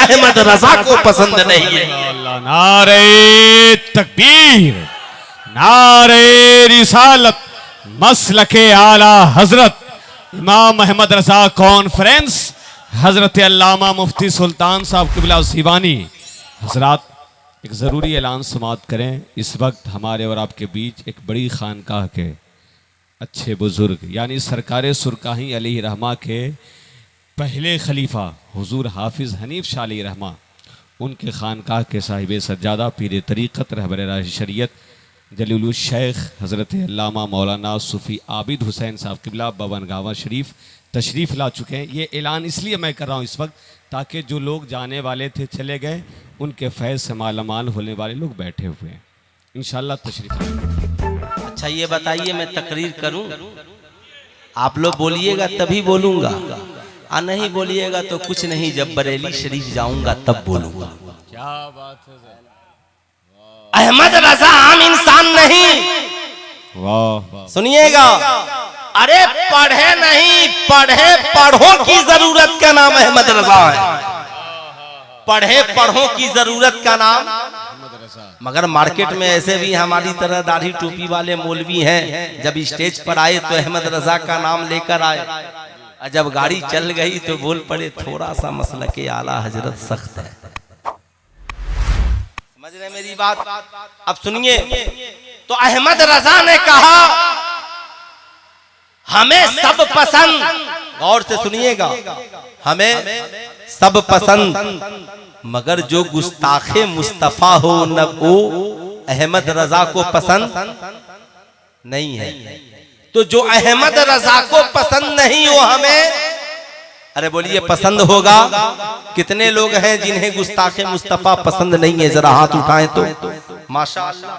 अहमद रजा को पसंद नहीं है। नारे तकबीर, नारे रिसालत, मसलके आला हजरत इमाम अहमद रजा कॉन्फ्रेंस, हजरत अल्लामा मुफ्ती सुल्तान साहब क़िबला सीवानी। हजरात, एक ज़रूरी ऐलान समाअत करें। इस वक्त हमारे और आपके बीच एक बड़ी खानकाह के अच्छे बुज़ुर्ग यानी सरकार सुरकाही अलैहि रहमा के पहले खलीफा हुजूर हाफिज़ हनीफ शाह अलैहि रहमा, उनके खानकाह के साहिब सज्जादा पीर तरीक़त रहबर राह शरीयत जलीलुल शेख हज़रत अल्लामा मौलाना सूफ़ी आबिद हुसैन साहब क़िबला बवनगावा शरीफ तशरीफ़ ला चुके हैं। ये ऐलान इसलिए मैं कर रहा हूँ इस वक्त ताकि जो लोग जाने वाले थे चले गए, उनके फैज़ से मालामाल होने वाले लोग बैठे हुए हैं। इंशाअल्लाह तशरीफ़। अच्छा ये बताइए, मैं तकरीर करूं, आप लोग बोलिएगा तभी बोलूंगा, और नहीं बोलिएगा तो कुछ नहीं, जब बरेली शरीफ जाऊंगा तब बोलूंगा। क्या बात है। अहमद रजा आम इंसान नहीं। वाह, सुनिएगा, अरे पढ़े नहीं पढ़े पढ़ो की जरूरत का नाम अहमद रजा है। पढ़े पढ़ो की जरूरत का नाम। मगर मार्केट में ऐसे भी हमारी तरह दाढ़ी टोपी वाले मौलवी हैं, जब स्टेज पर आए तो अहमद रजा का नाम लेकर आए, और जब गाड़ी चल गई तो बोल पड़े थोड़ा सा मसलके आला हजरत सख्त है। समझ रहे मेरी बात? अब सुनिए, तो अहमद रजा ने कहा हमें सब पसंद, गौर से सुनिएगा, हमें सब पसंद, मगर जो गुस्ताखे मुस्तफा हो न वो अहमद रजा को पसंद नहीं है। तो जो अहमद रजा को पसंद नहीं हो हमें, अरे बोलिए पसंद होगा? कितने लोग हैं जिन्हें गुस्ताखे मुस्तफा पसंद नहीं है? जरा हाथ उठाएं तो। माशाअल्लाह,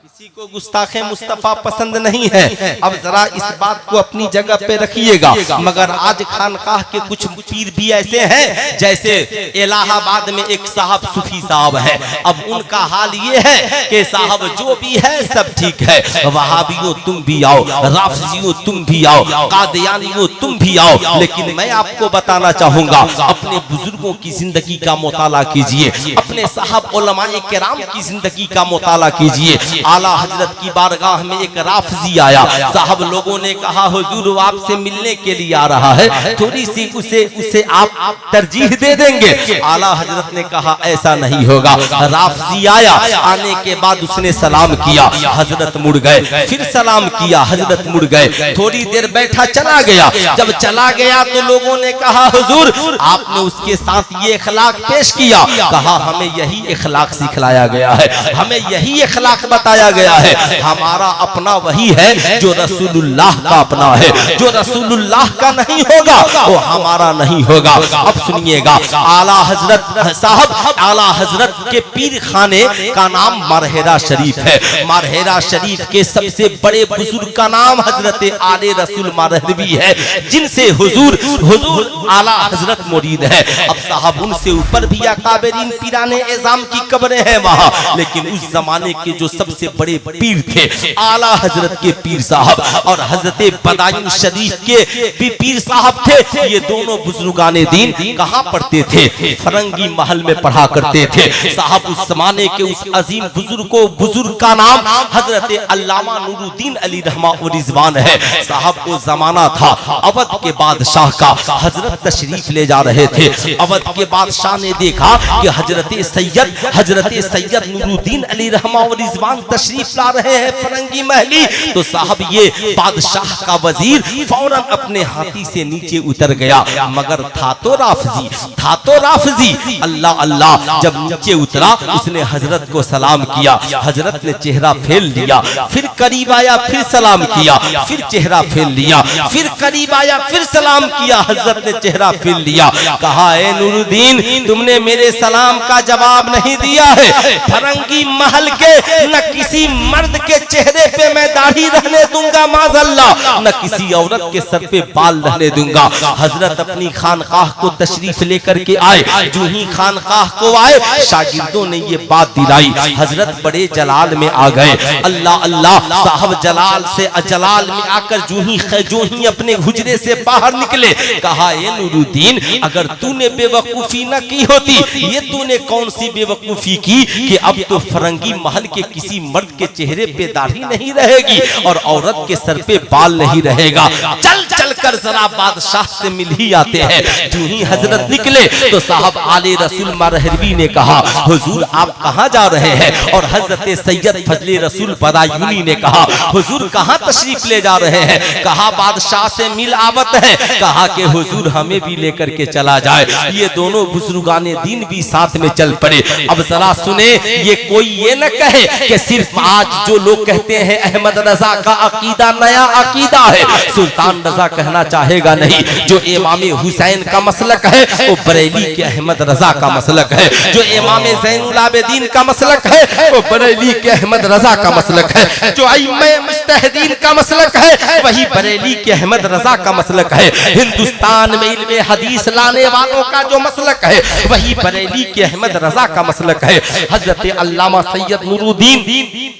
किसी को गुस्ताखे मुस्तफा पसंद नहीं है। अब जरा इस बात को अपनी जगह पे रखिएगा। मगर आज खानकाह के कुछ पीर भी ऐसे हैं, जैसे इलाहाबाद में एक साहब सूफी साहब है। अब उनका हाल ये है कि साहब जो भी है सब ठीक है, वहाबियों तुम भी आओ, राफिजियों तुम भी आओ, कादियानियों तुम भी आओ, लेकिन मैं आपको बताना चाहूंगा, अपने बुजुर्गों की जिंदगी का मुताला कीजिए, अपने साहब उलमाए किराम की जिंदगी का मुताला कीजिए। आला हजरत की बारगाह में एक राफिजी आया, साहब लोगों ने कहा हुजूर वो आपसे मिलने के लिए आ रहा है, थोड़ी सी उसे आप तरजीह दे देंगे? आला हजरत ने कहा ऐसा नहीं होगा। राफिजी आया, आने के बाद उसने सलाम किया, हजरत मुड़ गए, फिर सलाम किया, हजरत मुड़ गए, थोड़ी देर बैठा चला गया। जब चला गया तो लोगों ने कहा हुजूर आपने उसके साथ ये इखलाक पेश किया। कहा हमें यही इखलाक सिखलाया गया है, हमें यही इखलाक बताया गया है। हमारा अपना वही है जो रसूलुल्लाह का अपना है, जो रसूलुल्लाह का नहीं होगा वो हमारा नहीं होगा। अब सुनिएगा, आला हजरत साहब, आला हजरत के पीर खाने का नाम मारहेरा शरीफ है। मारहेरा शरीफ के सबसे बड़े बुजुर्ग का नाम हजरत आले रसूल मारहवी है, जिनसे हुजूर आला हजरत मुरीद है। अब साहब उनसे ऊपर भी अकाबरीन पीराने एजाम की कब्रें हैं वहां, लेकिन उस जमाने के जो सबसे बड़े पीर थे आला हजरत के पीर साहब और हजरत बदायूं शरीफ के पीर साहब थे। ये दोनों बुजुर्गाने दीन कहाँ पढ़ते थे? फरंगी महल में पढ़ा करते थे। साहब उस जमाने के उस अजीम बुजुर्ग का नाम हजरत अल्लामा नूरुद्दीन अली रहमा और रिजवान है। साहब वो जमाना था अवध के बादशाह का, हजरत तशरीफ ले जा रहे थे। अवध के बादशाह ने देखा कि हजरत सैयद नूरुद्दीन अली रहमा और रिजवान तशरीफ ला रहे हैं फरंगी महली। तो साहब ये बादशाह का वजीर फौरन अपने हाथी से नीचे उतर गया, मगर था तो राफिजी। अल्लाह अल्लाह, जब नीचे उतरा उसने हजरत को सलाम किया, हजरत ने चेहरा फेर लिया, फिर करीब आया, फिर सलाम किया, फिर चेहरा फेर लिया, फिर करीब आया, फिर सलाम किया, हजरत ने चेहरा फेर लिया। कहा ए नूरुद्दीन तुमने मेरे सलाम का जवाब नहीं दिया है। फरंगी महल के न किसी किसी मर्द के चेहरे पे मैं दाढ़ी रहने दूंगा माज़अल्लाह, न किसी औरत के सर पे बाल रहने दूंगा। हजरत अपनी खानकाह को तशरीफ लेकर के आए, जो ही खानकाह को आए शागिर्दों ने ये बात दिलाई। हजरत बड़े जलाल में आ गए। अल्लाह अल्लाह, साहब जलाल से अजलाल में आकर जो ही अपने हुजरे से बाहर निकले, कहा ए नूरुद्दीन, अगर तूने बेवकूफी न की होती, ये तूने कौन सी बेवकूफी की कि अब तो फरंगी महल के किसी मर्द के चेहरे पे दाढ़ी नहीं रहेगी और औरत के सर पे बाल नहीं रहेगा। चल चल कर जरा बादशाह से मिल ही आते हैं। जो ही हजरत निकले तो साहब आले रसूल मरहरवी ने कहा, हुजूर आप कहाँ जा रहे हैं? और हजरत सैयद फजले रसूल बदायूनी ने कहा, हुजूर कहाँ तशरीफ ले जा रहे हैं? कहा बादशाह से मिल आवत है। कहा कि हुजूर हमें भी लेकर के चला जाए। ये दोनों बुजुर्गाने दीन भी साथ में चल पड़े। अब जरा सुने, ये कोई ये न कहे कि सिर्फ आज जो लोग कहते हैं अहमद रजा का अकीदा नया अकीदा है, सुल्तान रजा कहना चाहेगा नहीं। जो इमाम हुसैन का मसलक है वो बरेली के अहमद रजा का मसलक है। जो इमाम ज़ैनुल आबिदीन का मसलक है वो बरेली के अहमद रजा का मसलक है। जो इमाम मुज्तहिदीन का मसलक है वही बरेली के अहमद रजा का मसलक है। हिंदुस्तान में इल्मे हदीस लाने वालों का जो मसलक है वही बरेली के अहमद रजा का मसलक है। हजरत अल्लामा सैयद नूरुद्दीन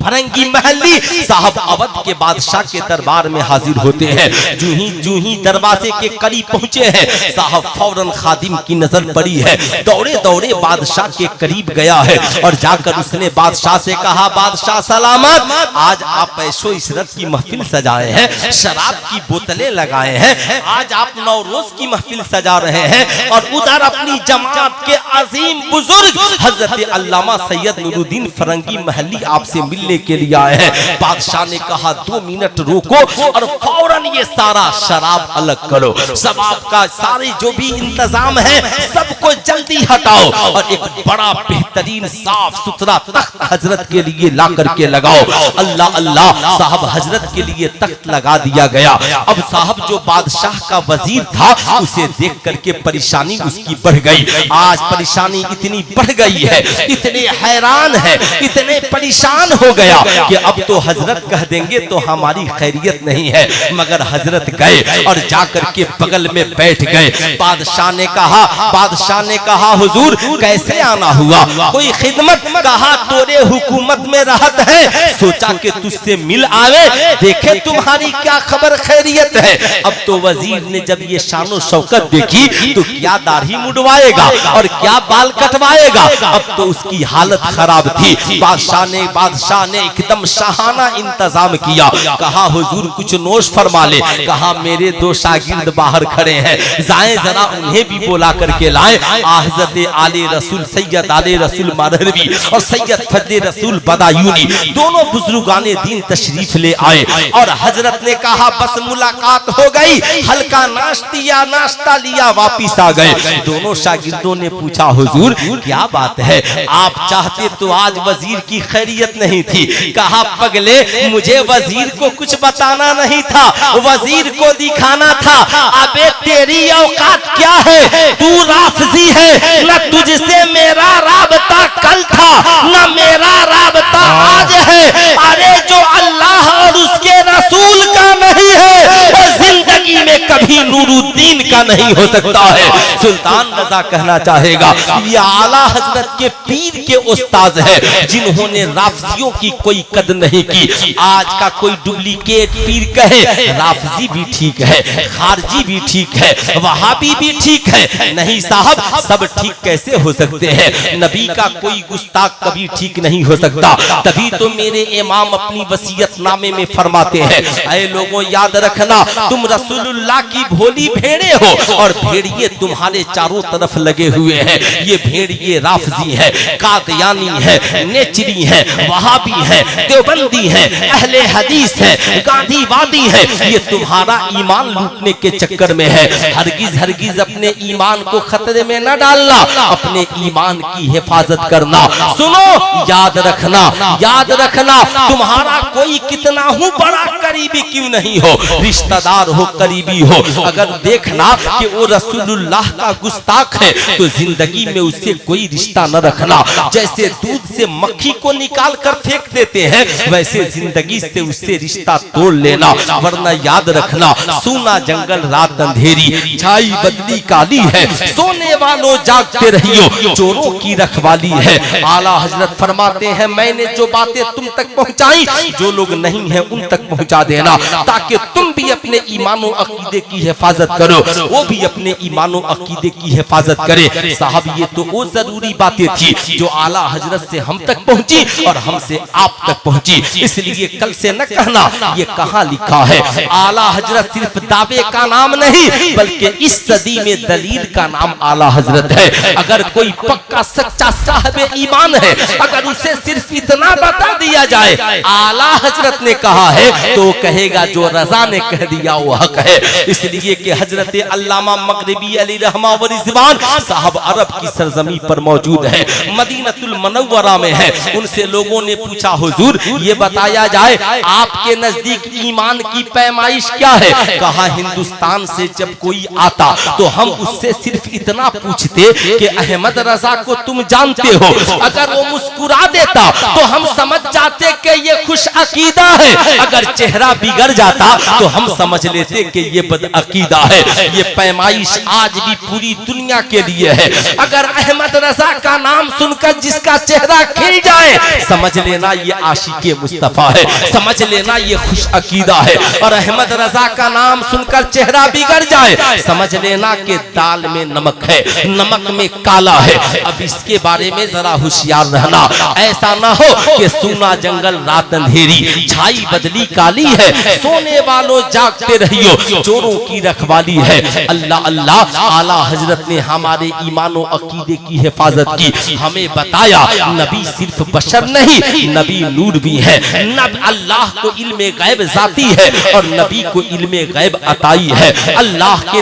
फरंगी महली साहब अवध के बादशाह के दरबार में हाजिर होते हैं। जो ही दरवाजे के करीब पहुंचे हैं, साहब फौरन खादिम की नजर पड़ी है। दौड़े दौड़े बादशाह के करीब गया है और जाकर उसने बादशाह से कहा, बादशाह सलामत, आज आप ऐशो इशरत की महफिल सजाए हैं, शराब की बोतलें लगाए हैं, आज आप नौरोज की महफिल सजा रहे हैं और उधर अपनी जमात के अजीम बुजुर्ग हजरत अल्लामा सैयद नूरुद्दीन फरंगी महली आपसे मिलने के लिए आए हैं। बादशाह ने कहा 2 मिनट रोको और फौरन ये सारा शराब अलग करो, शराब का सारे जो भी इंतजाम है सबको जल्दी हटाओ और एक बड़ा बेहतरीन साफ सुथरा तख्त हजरत के लिए ला करके लगाओ। अल्लाह अल्लाह, साहब हजरत के लिए तख्त लगा दिया गया। अब साहब जो बादशाह का वजीर था उसे देख करके परेशानी उसकी बढ़ गई। आज परेशानी इतनी बढ़ गई है, इतने हैरान है, इतने परेशान हो गया कि अब तो हजरत कह देंगे तो हमारी खैरियत नहीं है। मगर हजरत गए और जाकर के बगल में बैठ गए। बादशाह ने कहा हुजूर कैसे आना हुआ? कोई खिदमत? कहा तोरे हुकूमत में रहत है, सोचा कि तुझसे मिल आवे, देखे तुम्हारी क्या खबर खैरियत है। अब तो वजीर ने जब ये शानो शौकत देखी तो क्या दाढ़ी मुड़वाएगा और क्या बाल कटवाएगा। अब तो उसकी हालत खराब थी। बादशाह ने एकदम शाहाना इंतजाम किया। कहा हुजूर कुछ नोश फरमा ले। कहा मेरे 2 शागिर्द बाहर खड़े हैं, जाएं जरा उन्हें भी बोला करके लाएं। हजरत आले रसूल सैयद आले रसूल मरहरवी और सैयद फजले रसूल बदायूनी दोनों बुजुर्गाने दीन तशरीफ ले आए और हजरत ने कहा बस मुलाकात हो गई, हल्का नाश्ता लिया, वापिस आ गए। दोनों शागिर्दों ने पूछा हुजूर क्या बात है? आप चाहते तो आज वजीर की खैरियत नहीं थी। कहा पगले, मुझे वजीर को कुछ बताना नहीं था, वजीर को दिखाना था। अबे तेरी औकात क्या है? तू राफजी है, न तुझसे मेरा राबता कल था न मेरा राबता आज है। अरे जो अल्लाह और उसके रसूल का नहीं है वो जिंदगी में कभी नूरुद्दीन का नहीं हो सकता है। सुल्तान रजा कहना चाहेगा ये आला हजरत के पीर के उस्ताद है जिन्होंने राफजियों की कोई कदर नहीं की। आज का कोई डुप्लीकेट पीर कहे राफजी भी ठीक है, खारजी भी ठीक है, वहाबी भी ठीक है। नहीं साहब, सब ठीक कैसे हो सकते हैं? नबी का कोई गुस्ताख कभी ठीक नहीं हो सकता। तभी तो मेरे इमाम अपनी वसीयतनामे में फरमाते हैं, ऐ लोगों याद रखना तुम रसूलुल्लाह की भोली भेड़े हो और भेड़िए तुम्हारे चारों तरफ लगे हुए हैं। ये भेड़िए राफजी है, कादियानी है, नेचरी है, वहाबी है, देवबंदी है, अहले हदीस है, गांधीवादी है। ये तुम्हारा ईमान लूटने के चक्कर में है। हरगिज अपने ईमान को खतरे में न डालना, अपने ईमान की हिफाजत करना। सुनो, याद रखना तुम्हारा कोई कितना ही बड़ा करीबी क्यों नहीं हो, रिश्तेदार हो, करीबी हो, अगर देख देखना कि वो रसूलुल्लाह का गुस्ताख है तो जिंदगी में उससे कोई रिश्ता न रखना। जैसे दूध से मक्खी को निकाल कर फेंक देते हैं, वैसे जिंदगी से उससे रिश्ता तोड़ लेना, वरना याद रखना सूना जंगल रात अंधेरी, छाई बदली काली है, सोने वालों जागते रहियो, चोरों की रखवाली है। आला हजरत फरमाते हैं मैंने जो बातें तुम तक पहुंचाई, जो लोग नहीं हैं उन तक पहुंचा देना, ताकि तुम भी अपने ईमानो अकीदे की हिफाजत करो, वो भी अपने ईमानो अकीदे की हिफाजत करे। साहब ये तो वो जरूरी बातें थी जो आला हजरत से हम तक पहुंची और हमसे आप तक पहुंची। इसलिए कल से न कहना ये कहाँ लिखा है। आला हजरत सिर्फ दावे का नाम नहीं बल्कि इस सदी में दलील का नाम आला हजरत है। अगर कोई पक्का सच्चा साहबे ईमान है, अगर उसे सिर्फ इतना बता दिया जाए आला हजरत ने कहा है तो कहेगा जो रजा ने कह दिया वो हक है। इसलिए कि हजरत अल्लामा मगरिबी अली रहमा व रिजवान साहब अरब की सरजमी पर मौजूद है, मदीनतुल मुनव्वरा में है। उनसे लोगों ने पूछा हुजूर ये बताया जाए आपके नजदीक ईमान की पैमाइश क्या है। कहा हिंदुस्तान से जब कोई आता तो हम उससे सिर्फ इतना पूछते कि अहमद रजा को तुम जानते हो, अगर वो मुस्कुरा देता तो हम समझ जाते कि ये खुश अकीदा है, अगर चेहरा बिगड़ जाता तो हम समझ लेते कि ये बद अकीदा है। ये पैमाइश आज भी पूरी दुनिया के लिए है। अगर अहमद रजा का नाम सुनकर जिसका चेहरा खिल जाए समझ लेना ये आशिके मुस्तफा है, समझ लेना ये खुश अकीदा है। और अहमद रजा का नाम सुनकर चेहरा बिगड़ जाए समझ लेना कि दाल में नमक है, नमक में काला है। अब इसके बारे में जरा होशियार रहना, ऐसा ना हो कि सूना जंगल रात अंधेरी, छाई बदली काली है, सोने वालों जागते रहियो, चोरों की रखवाली है। अल्लाह अल्लाह आला हजरत ने हमारे ईमानो अकीदे की हिफाजत की। हमें बताया नबी सिर्फ बशर नहीं, नबी नूर भी है। नब अल्लाह को इल्मे गैब जाती है और नबी को इल्मे गैब अताई है। अल्लाह के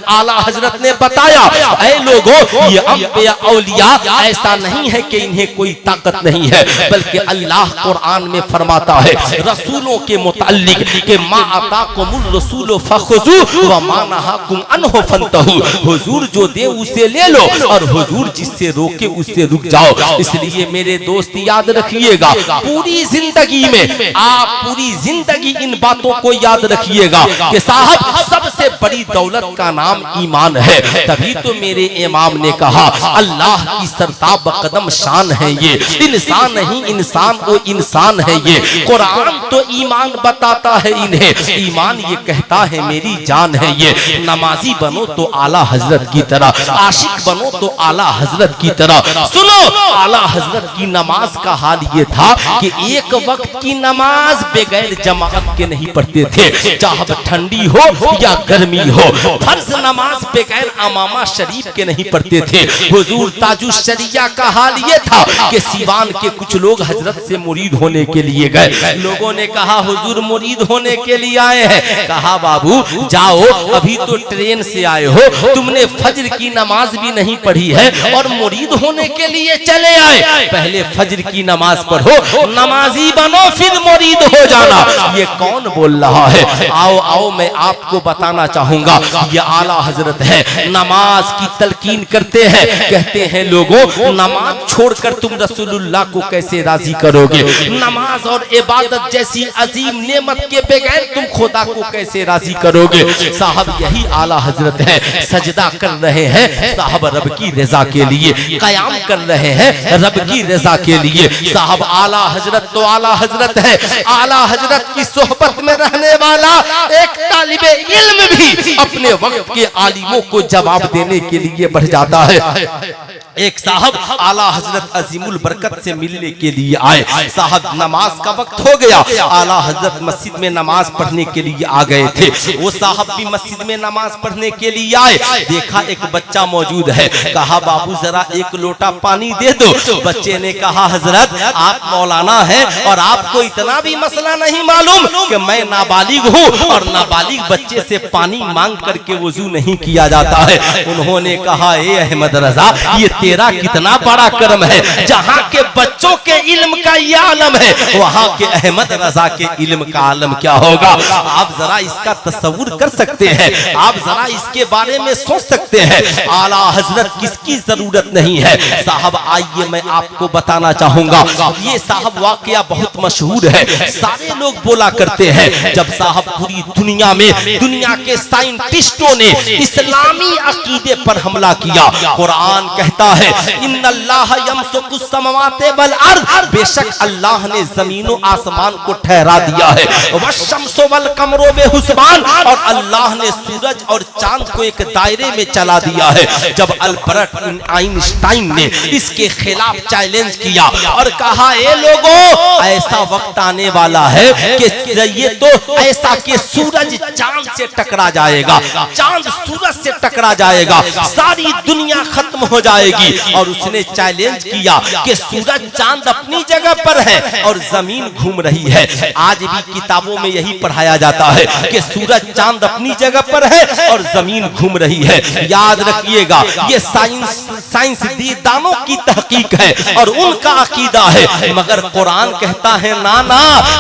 आला हजरत ने बताया ऐ लोगों ये अंबिया औलिया ऐसा नहीं है कि इन्हें कोई ताकत नहीं है, बल्कि अल्लाह कुरान में फरमाता है रसूलों के मुताल्लिक कि मा अताकुमुर रसूल फखुजू व मा नहाकुम अन्हु फंतहू, हुजूर जो दे उसे ले लो और हुजूर जिससे रोके उससे रुक जाओ। इसलिए मेरे दोस्त याद रखिएगा पूरी जिंदगी में आप पूरी जिंदगी इन बातों को याद रखिएगा कि साहब सबसे बड़ी दौलत का नाम ईमान है। तभी तो मेरे इमाम ने कहा अल्लाह की सरताब कदम शान है ये, इंसान नहीं इंसान वो इंसान है ये। कुरान तो ईमान बताता है इन्हें, ईमान ये कहता है मेरी जान है ये। नमाजी बनो तो आला हजरत की तरह, आशिक बनो तो आला हजरत की तरह। सुनो आला हजरत की नमाज का हाल ये था कि एक वक्त की नमाज बगैर जमात के नहीं पढ़ते थे, चाहे ठंडी हो या गर्मी हो। फर्ज नमाज बगैर अमामा शरीफ के नहीं पढ़ते थे। हुजूर ताजुश शरिया का हाल ये था कि सीवान के कुछ लोग हजरत से मुरीद होने के लिए गए। लोगों ने कहा हुजूर मुरीद होने के लिए आए हैं। कहा बाबू जाओ अभी तो ट्रेन से आए हो, तुमने फज्र की नमाज भी नहीं पढ़ी है और मुरीद होने के लिए चले आए। पहले फज्र की नमाज पढ़ो, नमाजी बनो फिर मुरीद हो जाना। ये कौन बोल रहा है? आओ आओ मैं आपको बताना चाहूंगा। ये आला हजरत है, नमाज की तलकीन करते हैं, कहते हैं लोगों नमाज छोड़कर तुम रसूलुल्लाह को कैसे राजी करोगे, नमाज और इबादत जैसी अजीम नेमत के बगैर तुम खुदा को कैसे राजी करोगे। साहब यही आला हजरत है, सजदा कर रहे हैं साहब रब की रजा के लिए, कयाम कर रहे हैं रब की रजा के लिए। साहब आला हजरत तो आला हजरत है, आला हजरत की सोहबत में रहने वाला एक तालिबे इल्म भी अपने वक्त के आलिमों को जवाब देने के लिए बढ़ जाता है। एक साहब आला हजरत अजीमुल बरकत से मिलने के लिए आए। साहब नमाज का वक्त हो गया, आला हजरत मस्जिद में नमाज पढ़ने के लिए आ गए थे। वो साहब भी मस्जिद में नमाज पढ़ने के लिए आए, देखा एक बच्चा मौजूद है। कहा बाबू जरा एक लोटा पानी दे दो। बच्चे ने कहा हजरत आप मौलाना हैं और आपको इतना भी मसला नहीं मालूम कि मैं नाबालिग हूँ और नाबालिग बच्चे से पानी मांग करके वजू नहीं किया जाता है। उन्होंने कहा ए अहमद रजा ये तेरा कितना बड़ा कर्म है, जहाँ के बच्चों के इल्म का ये आलम है, वहाँ के अहमद रजा के इल्म का आलम क्या होगा। आप जरा इसका तस्वुर कर सकते हैं, आप जरा इसके बारे में सोच सकते हैं। आला हजरत किसकी जरूरत नहीं है। साहब आइए मैं आपको बताना चाहूंगा, ये साहब वाकया बहुत मशहूर है, सारे लोग बोला करते हैं। जब साहब पूरी दुनिया में दुनिया के साइंटिस्टों ने इस्लामी अकीदे पर हमला किया, कुरान कहता है इन्नल्लाह यमसुकु समावाति वल अर्द, बेशक अल्लाह ने जमीनों आसमान को ठहरा दिया है, वश्शम्सु वल कमरो बेहुस्बान, और अल्लाह ने सूरज और चांद को एक दायरे में चला दिया है। जब अल्बर्ट आइंस्टाइन ने इसके खिलाफ चैलेंज किया और कहा ए लोगों, ऐसा वक्त आने वाला है कि ये तो ऐसा कि सूरज चांद से टकरा जाएगा, चांद सूरज से टकरा जाएगा, सारी दुनिया खत्म हो जाएगी। और उसने चैलेंज किया कि सूरज चांद अपनी जगह पर है और जमीन घूम रही है। आज भी किताबों में यही पढ़ाया जाता है कि सूरज चांद अपनी जगह पर है और जमीन घूम रही है। याद रखिएगा, ये साइंस दानों की तहकीक है और उनका अकीदा है, मगर कुरान कहता है ना ना,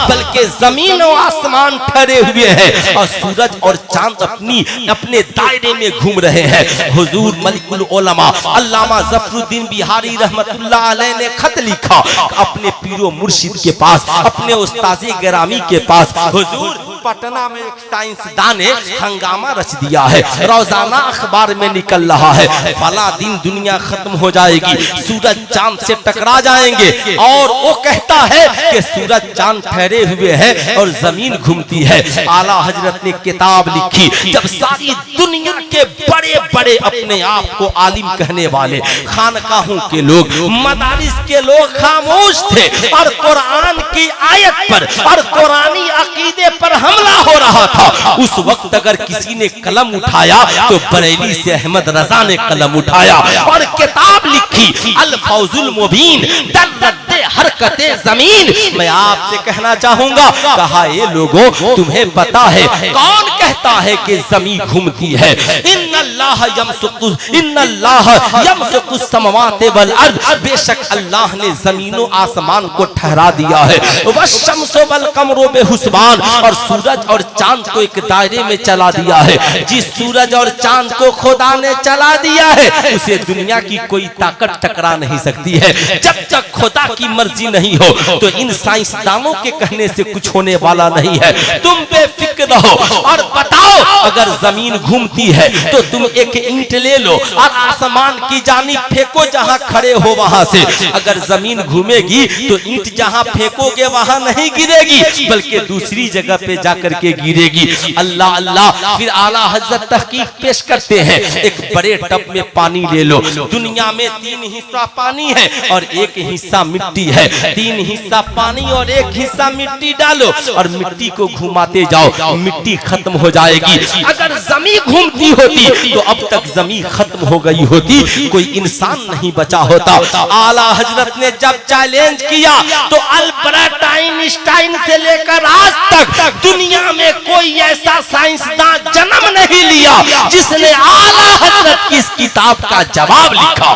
बल्कि जमीन और आसमान ठहरे हुए हैं और सूरज और चांद अपने दायरे में घूम रहे हैं। हुजूर मलिकुल उलमा अल्लामा ज़फरुद्दीन बिहारी रहमतुल्लाह अलैह ने खत लिखा अपने पीरो मुर्शिद के पास, अपने उस्ताज़े गिरामी के पास। हुजूर पटना में एक साइंसदान ने हंगामा रच दिया है, रोजाना अखबार में निकल रहा है, फला दिन दुनिया खत्म हो जाएगी, सूरज चांद से टकरा जाएंगे, और वो कहता है कि सूरज चांद ठहरे हुए हैं और जमीन घूमती है। आला हजरत ने किताब लिखी, जब सारी दुनिया के बड़े बड़े अपने आप को आलिम कहने वाले खानकाहों के लोग, मदारिस के लोग खामोश थे और कुरान की आयत पर और कुरानी अकीदे पर हमला हो रहा था, उस वक्त अगर किसी ने कलम उठाया तो बरेली से अहमद रजा ने कलम उठाया और किताब लिखी अल फौजुल मुबीन दर्रते हरकते जमीन। मैं आपसे कहना चाहूंगा, कहा ये लोगों तुम्हें पता है कौन कहता है कि जमीन घूमती है। इन्नल्लाह यमसुकु समावाति वल अर्द, बेशक अल्लाह ने जमीनों आसमान को ठहरा दिया है, वश्शम्सु वल कमरो बेहुस्बान, और सूरज और चांद को एक दायरे में चला दिया है। जिस सूरज और चांद को खुदा ने चला दिया है उसे दुनिया की कोई ताकत टकरा नहीं सकती है। जब तक खुदा की मर्जी नहीं हो तो इन साइंसदानों के कहने से कुछ होने वाला नहीं है। तुम बेफिक्र रहो और बताओ, अगर जमीन घूमती है तो तुम एक ईंट ले लो और आसमान की जानिब फेंको जहां खड़े हो वहां से। अगर जमीन घूमेगी तो ईंट जहां फेंकोगे वहां नहीं गिरेगी बल्कि दूसरी जगह पे जाकर के गिरेगी। अल्लाह अल्लाह। फिर आला हजरत तहकीक पेश करते हैं, एक बड़े टब में पानी ले लो, दुनिया में 3 हिस्सा पानी है और 1 हिस्सा मिट्टी है, 3 हिस्सा पानी और 1 हिस्सा मिट्टी डालो और मिट्टी को घुमाते जाओ, मिट्टी खत्म हो जाएगी। अगर जमीन घूमती होती तो अब तक जमीन खत्म हो गई होती, कोई इंसान नहीं बचा होता। आला हजरत ने जब चैलेंज किया तो अल्बर्ट आइंस्टाइन से लेकर आज तक दुनिया में कोई ऐसा साइंसदान जन्म नहीं लिया जिसने आला हजरत की इस किताब का जवाब लिखा।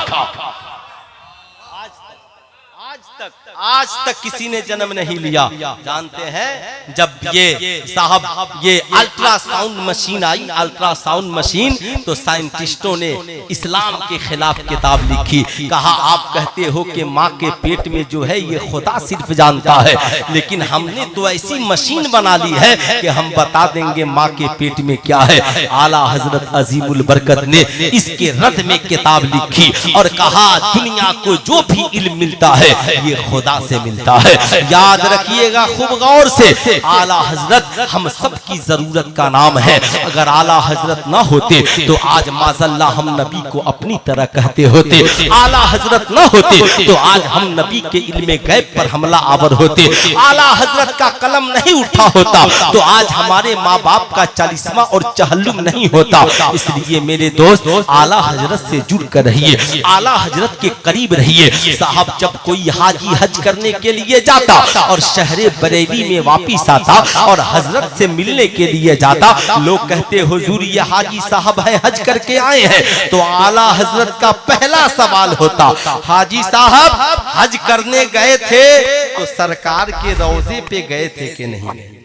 आज तक किसी ने जन्म नहीं लिया। जानते हैं जब ये साहब ये अल्ट्रासाउंड मशीन आई, अल्ट्रासाउंड मशीन, तो साइंटिस्टों ने इस्लाम के खिलाफ किताब लिखी। कहा आप कहते हो कि माँ के पेट में जो है ये खुदा सिर्फ जानता है, लेकिन हमने तो ऐसी मशीन बना ली है कि हम बता देंगे माँ के पेट में क्या है। आला हजरत अजीमुल बरकत ने इसके रद में किताब लिखी और कहा दुनिया को जो भी इल्म मिलता है ये खुदा से मिलता है। याद रखिएगा खूब गौर से, आला हजरत हम सब की जरूरत का नाम है। अगर आला हजरत ना होते तो आज माज़ल्ला हम नबी को अपनी तरह कहते होते। आला हजरत ना होते तो आज हम नबी के इल्मे गैब पर हमला आवर होते। आला हजरत का कलम नहीं उठा होता तो आज हमारे माँ बाप का 40वां और चहल्लुम नहीं होता। इसलिए मेरे दोस्त आला हजरत से जुड़ कर रहिए, आला हजरत के करीब रहिए। साहब जब कोई हाजी हज करने के लिए जाता और शहरे बरेली में वापिस आता और हजरत से मिलने के लिए जाता, लोग कहते हुजूर ये हाजी साहब है, हज करके आए हैं। तो आला हजरत का पहला सवाल होता, हाजी साहब हज करने गए थे तो सरकार के रोजे पे गए थे कि नहीं?